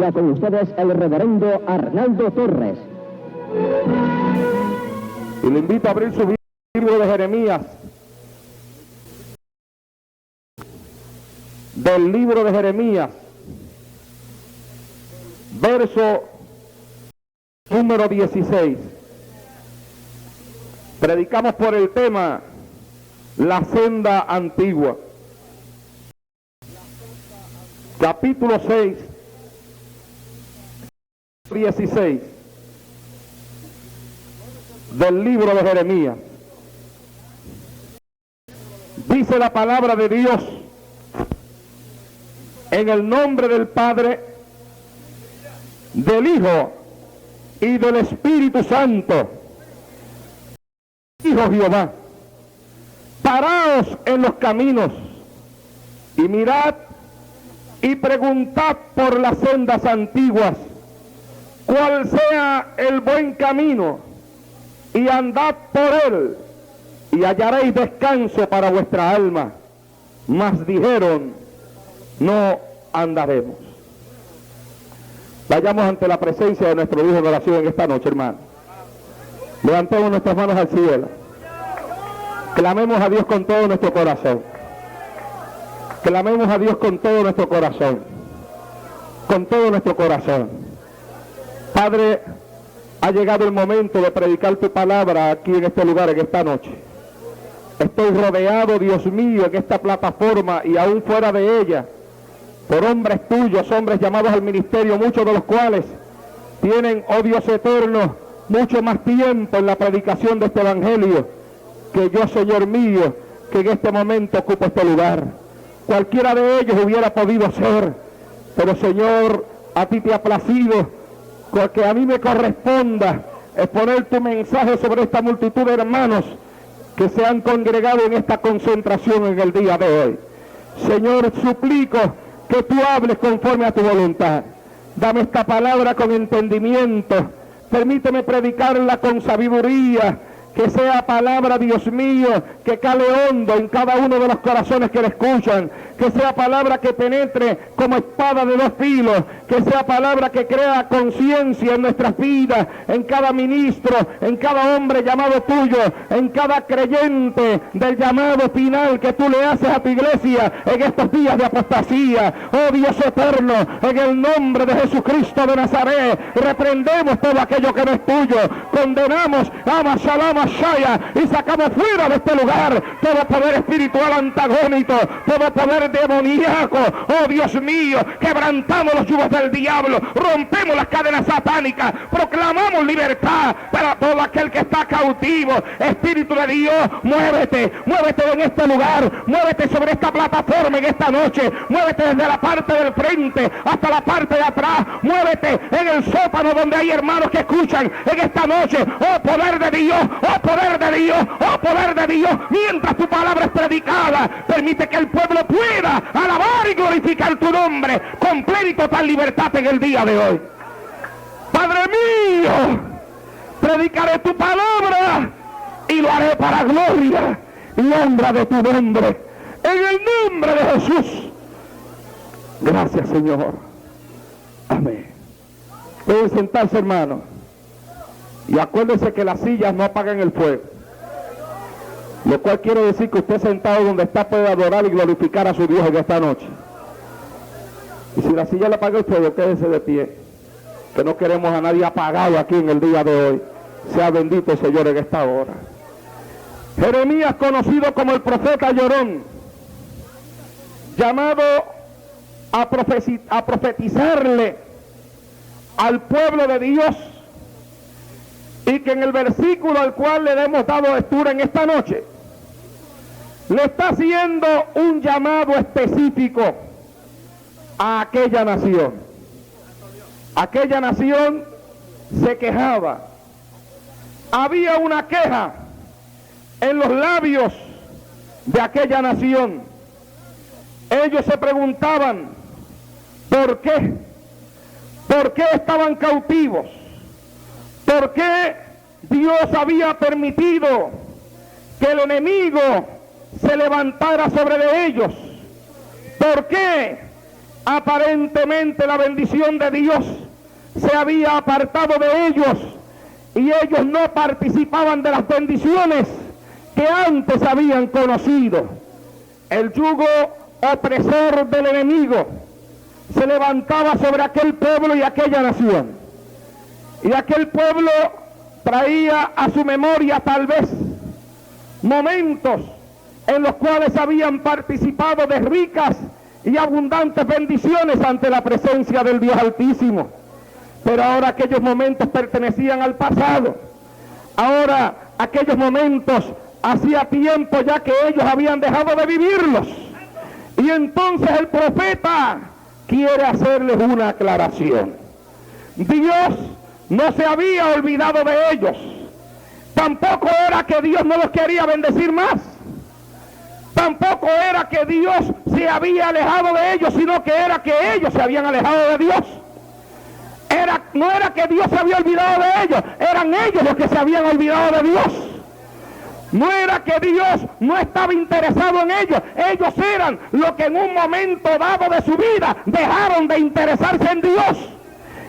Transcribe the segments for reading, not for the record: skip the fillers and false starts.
Ya con ustedes el reverendo Arnaldo Torres. Y le invito a abrir su libro de Jeremías. Del libro de Jeremías, verso número 16. Predicamos por el tema la senda antigua. Capítulo 6, 16 del libro de Jeremías. Dice la palabra de Dios: en el nombre del Padre, del Hijo y del Espíritu Santo, dijo Jehová, paraos en los caminos y mirad y preguntad por las sendas antiguas, cuál sea el buen camino, y andad por él, y hallaréis descanso para vuestra alma. Mas dijeron, no andaremos. Vayamos ante la presencia de nuestro Dios en oración en esta noche, hermano. Levantemos nuestras manos al cielo. Clamemos a Dios con todo nuestro corazón. Clamemos a Dios con todo nuestro corazón. Con todo nuestro corazón. Padre, ha llegado el momento de predicar tu palabra aquí en este lugar, en esta noche. Estoy rodeado, Dios mío, en esta plataforma y aún fuera de ella, por hombres tuyos, hombres llamados al ministerio, muchos de los cuales tienen, oh Dios eterno, mucho más tiempo en la predicación de este evangelio que yo, Señor mío, que en este momento ocupo este lugar. Cualquiera de ellos hubiera podido ser, pero Señor, a ti te ha placido que a mí me corresponda exponer tu mensaje sobre esta multitud de hermanos que se han congregado en esta concentración en el día de hoy. Señor, suplico que tú hables conforme a tu voluntad. Dame esta palabra con entendimiento. Permíteme predicarla con sabiduría. Que sea palabra, Dios mío, que cale hondo en cada uno de los corazones que la escuchan. Que sea palabra que penetre como espada de dos filos. Que sea palabra que crea conciencia en nuestras vidas, en cada ministro, en cada hombre llamado tuyo, en cada creyente del llamado final que tú le haces a tu iglesia en estos días de apostasía. Oh Dios eterno, en el nombre de Jesucristo de Nazaret, reprendemos todo aquello que no es tuyo. Condenamos a Shalom y sacamos fuera de este lugar todo poder espiritual antagónico, todo poder demoníaco. Oh Dios mío, quebrantamos los yugos del diablo, rompemos las cadenas satánicas, proclamamos libertad para todo aquel que está cautivo. Espíritu de Dios, muévete, muévete en este lugar, muévete sobre esta plataforma en esta noche, muévete desde la parte del frente hasta la parte de atrás, muévete en el sótano donde hay hermanos que escuchan en esta noche. Oh poder de Dios, oh poder de Dios, oh poder de Dios, mientras tu palabra es predicada, permite que el pueblo pueda alabar y glorificar tu nombre con plena y total libertad en el día de hoy. Padre mío, predicaré tu palabra y lo haré para gloria y honra de tu nombre, en el nombre de Jesús. Gracias, Señor. Amén. Pueden sentarse, hermanos. Y acuérdense que las sillas no apagan el fuego. Lo cual quiere decir que usted sentado donde está puede adorar y glorificar a su Dios en esta noche. Y si la silla le apaga el fuego, quédese de pie. Que no queremos a nadie apagado aquí en el día de hoy. Sea bendito el Señor en esta hora. Jeremías, conocido como el profeta llorón, llamado a profetizarle al pueblo de Dios, y que en el versículo al cual le hemos dado lectura en esta noche, le está haciendo un llamado específico a aquella nación. Aquella nación se quejaba. Había una queja en los labios de aquella nación. Ellos se preguntaban, ¿por qué? ¿Por qué estaban cautivos? ¿Por qué Dios había permitido que el enemigo se levantara sobre de ellos? ¿Por qué Aparentemente la bendición de Dios se había apartado de ellos y ellos no participaban de las bendiciones que antes habían conocido. El yugo opresor del enemigo se levantaba sobre aquel pueblo y aquella nación. Y aquel pueblo traía a su memoria tal vez momentos en los cuales habían participado de ricas y abundantes bendiciones ante la presencia del Dios Altísimo. Pero ahora aquellos momentos pertenecían al pasado. Ahora aquellos momentos hacía tiempo ya que ellos habían dejado de vivirlos. Y entonces el profeta quiere hacerles una aclaración. Dios no se había olvidado de ellos. Tampoco era que Dios no los quería bendecir más. Tampoco era que Dios se había alejado de ellos, sino que era que ellos se habían alejado de Dios. No era que Dios se había olvidado de ellos, eran ellos los que se habían olvidado de Dios. No era que Dios no estaba interesado en ellos, ellos eran los que en un momento dado de su vida dejaron de interesarse en Dios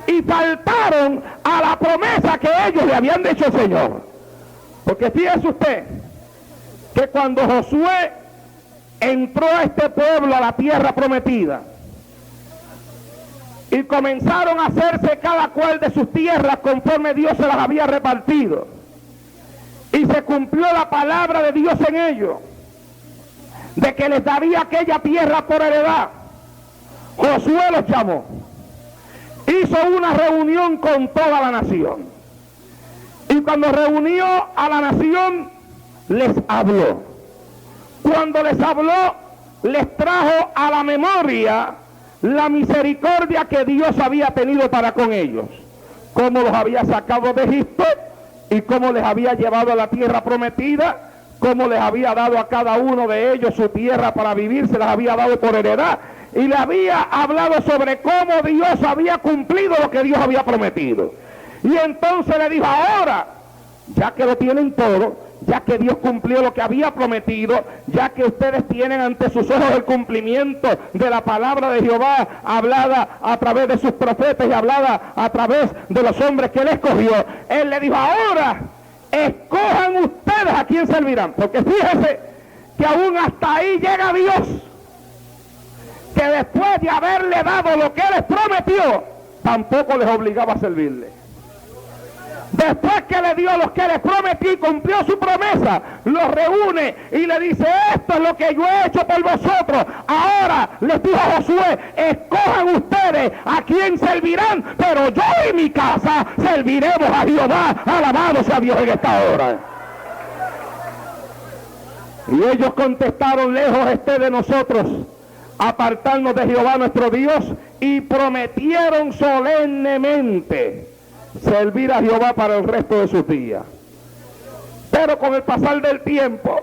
y faltaron a la promesa que ellos le habían dicho al Señor. Porque fíjese usted que cuando Josué entró a este pueblo a la tierra prometida y comenzaron a hacerse cada cual de sus tierras conforme Dios se las había repartido, y se cumplió la palabra de Dios en ellos, de que les daría aquella tierra por heredad, Josué los llamó, hizo una reunión con toda la nación, y cuando reunió a la nación, les habló. Cuando les habló, les trajo a la memoria la misericordia que Dios había tenido para con ellos, cómo los había sacado de Egipto y cómo les había llevado a la tierra prometida, cómo les había dado a cada uno de ellos su tierra para vivir, se las había dado por heredad, y le había hablado sobre cómo Dios había cumplido lo que Dios había prometido. Y entonces le dijo: ahora, ya que lo tienen todo, ya que Dios cumplió lo que había prometido, ya que ustedes tienen ante sus ojos el cumplimiento de la palabra de Jehová, hablada a través de sus profetas y hablada a través de los hombres que Él escogió, Él le dijo: ahora, escojan ustedes a quién servirán. Porque fíjese que aún hasta ahí llega Dios, que después de haberle dado lo que Él les prometió, tampoco les obligaba a servirle. Después que le dio lo que les prometió y cumplió su promesa, los reúne y le dice: esto es lo que yo he hecho por vosotros. Ahora les dijo a Josué: escojan ustedes a quién servirán, pero yo y mi casa serviremos a Jehová. Alabado sea Dios en esta hora. Y ellos contestaron: lejos esté de nosotros apartarnos de Jehová nuestro Dios, y prometieron solemnemente servir a Jehová para el resto de sus días. Pero con el pasar del tiempo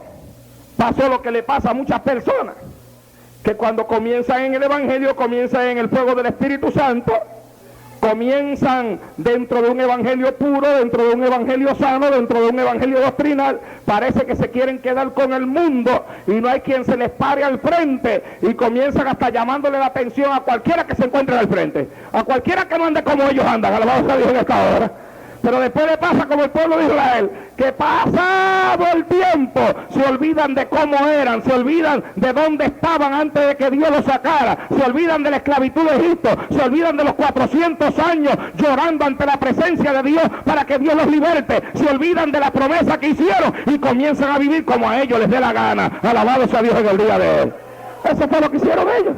pasó lo que le pasa a muchas personas, que cuando comienzan en el Evangelio, comienzan en el fuego del Espíritu Santo, comienzan dentro de un evangelio puro, dentro de un evangelio sano, dentro de un evangelio doctrinal, parece que se quieren quedar con el mundo y no hay quien se les pare al frente, y comienzan hasta llamándole la atención a cualquiera que se encuentre al frente, a cualquiera que no ande como ellos andan. Alabado sea Dios en esta hora. Pero después le pasa como el pueblo de Israel, que pasado el tiempo se olvidan de cómo eran, se olvidan de dónde estaban antes de que Dios los sacara, se olvidan de la esclavitud de Egipto, se olvidan de los 400 años llorando ante la presencia de Dios para que Dios los liberte, se olvidan de la promesa que hicieron y comienzan a vivir como a ellos les dé la gana. Alabado sea Dios en el día de hoy. Eso fue lo que hicieron ellos.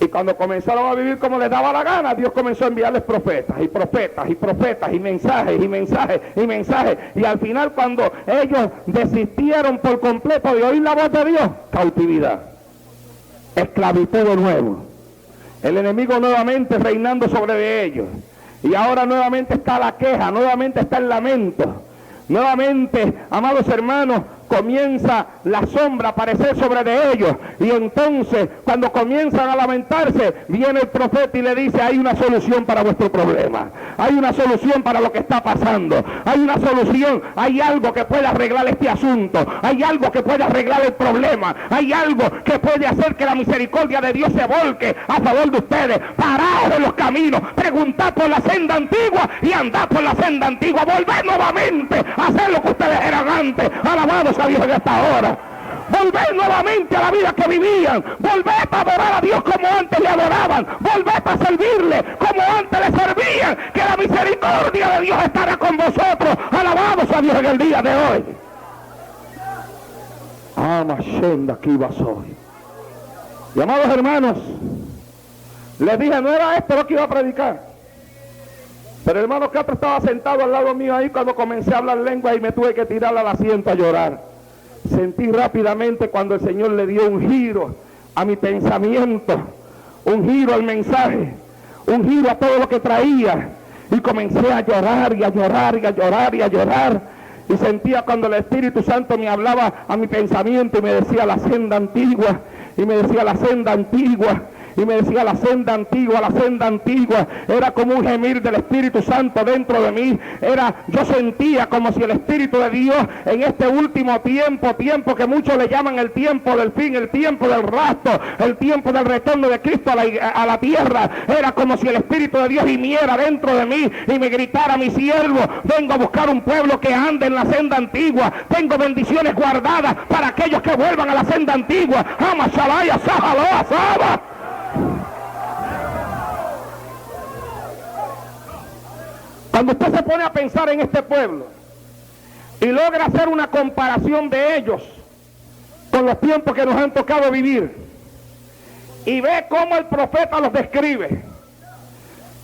Y cuando comenzaron a vivir como les daba la gana, Dios comenzó a enviarles profetas y profetas y profetas y mensajes y mensajes y mensajes. Y al final, cuando ellos desistieron por completo de oír la voz de Dios, cautividad, esclavitud de nuevo, el enemigo nuevamente reinando sobre de ellos. Y ahora nuevamente está la queja, nuevamente está el lamento. Nuevamente, amados hermanos, comienza la sombra a aparecer sobre de ellos. Y entonces, cuando comienzan a lamentarse, viene el profeta y le dice: hay una solución para vuestro problema. Hay una solución para lo que está pasando. Hay una solución. Hay algo que puede arreglar este asunto. Hay algo que puede arreglar el problema. Hay algo que puede hacer que la misericordia de Dios se volque a favor de ustedes. Paraos en los caminos, preguntad por la senda antigua y andad por la senda antigua. Volved nuevamente a hacer lo que ustedes eran antes. Alabados a Dios en esta hora. Volved nuevamente a la vida que vivían. Volved a adorar a Dios como antes le adoraban. Volved a servirle como antes le servían. Que la misericordia de Dios estará con vosotros. Alabados a Dios en el día de hoy. Amashenda aquí vas hoy. Y amados hermanos, les dije, no era esto lo que iba a predicar. Pero el hermano Castro estaba sentado al lado mío ahí cuando comencé a hablar lengua y me tuve que tirar al asiento a llorar. Sentí rápidamente cuando el Señor le dio un giro a mi pensamiento, un giro al mensaje, un giro a todo lo que traía. Y comencé a llorar y a llorar y a llorar y a llorar. Y sentía cuando el Espíritu Santo me hablaba a mi pensamiento y me decía: la senda antigua. Y me decía: la senda antigua. Y me decía: la senda antigua, la senda antigua. Era como un gemir del Espíritu Santo dentro de mí. Yo sentía como si el Espíritu de Dios en este último tiempo que muchos le llaman el tiempo del fin, el tiempo del rapto, el tiempo del retorno de Cristo a la tierra. Era como si el Espíritu de Dios viniera dentro de mí y me gritara: mi siervo, vengo a buscar un pueblo que ande en la senda antigua. Tengo bendiciones guardadas para aquellos que vuelvan a la senda antigua. Amashalaya, Sahaloa, Saba. Cuando usted se pone a pensar en este pueblo y logra hacer una comparación de ellos con los tiempos que nos han tocado vivir y ve cómo el profeta los describe,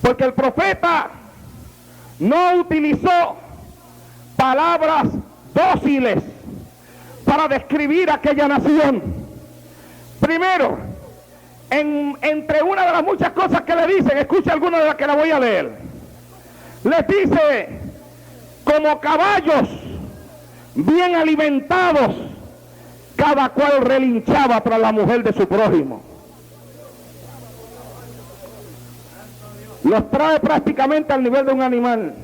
porque el profeta no utilizó palabras dóciles para describir aquella nación. Primero, entre una de las muchas cosas que le dicen, escuche alguna de las que le voy a leer. Les dice: como caballos bien alimentados, cada cual relinchaba tras la mujer de su prójimo. Los trae prácticamente al nivel de un animal.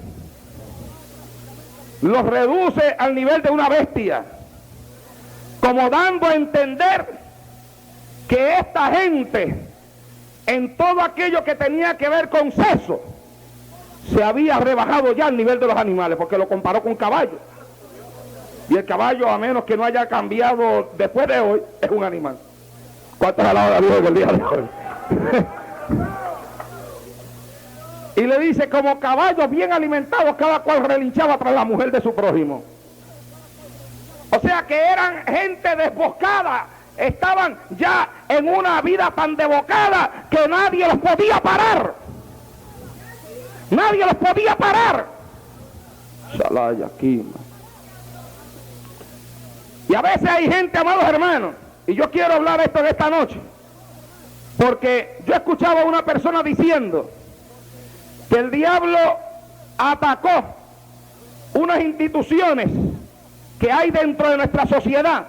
Los reduce al nivel de una bestia, como dando a entender que esta gente, en todo aquello que tenía que ver con sexo, se había rebajado ya al nivel de los animales, porque lo comparó con caballo. Y el caballo, a menos que no haya cambiado después de hoy, es un animal. ¿Cuántos alaban a Dios el día de hoy? Y le dice: como caballos bien alimentados, cada cual relinchaba tras la mujer de su prójimo. O sea que eran gente desbocada, estaban ya en una vida tan desbocada que nadie los podía parar. Nadie los podía parar. Shalaya aquí. Y a veces hay gente, amados hermanos, y yo quiero hablar esto en esta noche, porque yo escuchaba a una persona diciendo que el diablo atacó unas instituciones que hay dentro de nuestra sociedad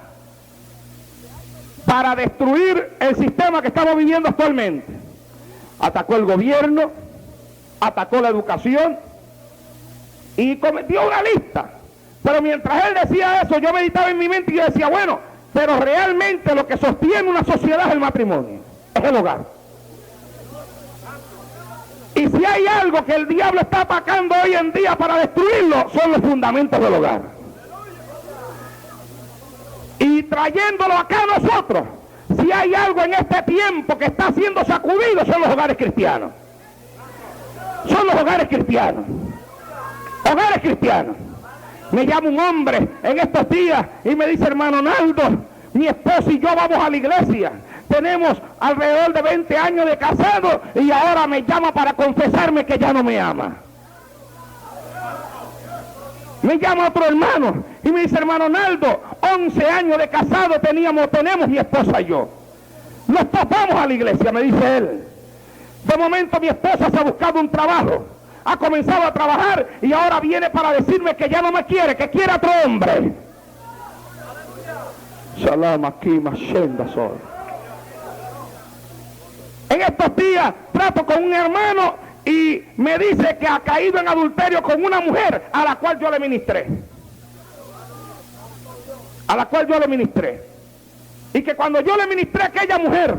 para destruir el sistema que estamos viviendo actualmente. Atacó el gobierno, atacó la educación y cometió una lista. Pero mientras él decía eso, yo meditaba en mi mente y yo decía: bueno, pero realmente lo que sostiene una sociedad es el matrimonio, es el hogar. Y si hay algo que el diablo está atacando hoy en día para destruirlo, son los fundamentos del hogar. Y trayéndolo acá a nosotros, si hay algo en este tiempo que está siendo sacudido, son los hogares cristianos. Son los hogares cristianos. Hogares cristianos. Me llama un hombre en estos días y me dice: hermano Naldo, mi esposo y yo vamos a la iglesia. Tenemos alrededor de 20 años de casado y ahora me llama para confesarme que ya no me ama. Me llama otro hermano y me dice: hermano Naldo, 11 años de casado tenemos mi esposa y yo. Los dos vamos a la iglesia, me dice él. De momento mi esposa se ha buscado un trabajo, ha comenzado a trabajar y ahora viene para decirme que ya no me quiere, que quiere a otro hombre. Salam aquí, Mashenda soy. En estos días trato con un hermano y me dice que ha caído en adulterio con una mujer a la cual yo le ministré. A la cual yo le ministré. Y que cuando yo le ministré a aquella mujer,